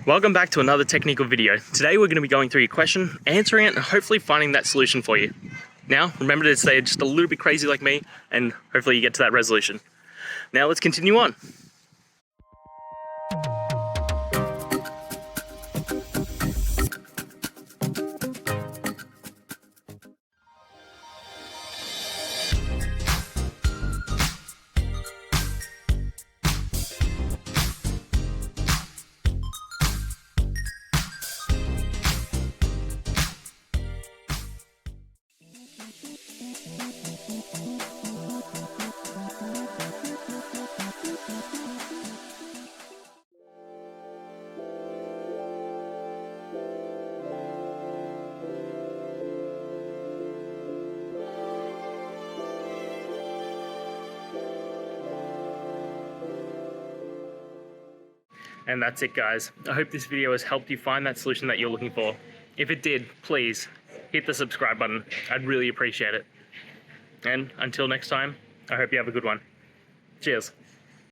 Welcome back to another technical video. Today we're going to be going through your question, answering it, and hopefully finding that solution for you. Now, remember to stay just a little bit crazy like me, and hopefully you get to that resolution. Now let's continue on. And that's it, guys. I hope this video has helped you find that solution that you're looking for. If it did, please hit the subscribe button. I'd really appreciate it. And until next time, I hope you have a good one. Cheers.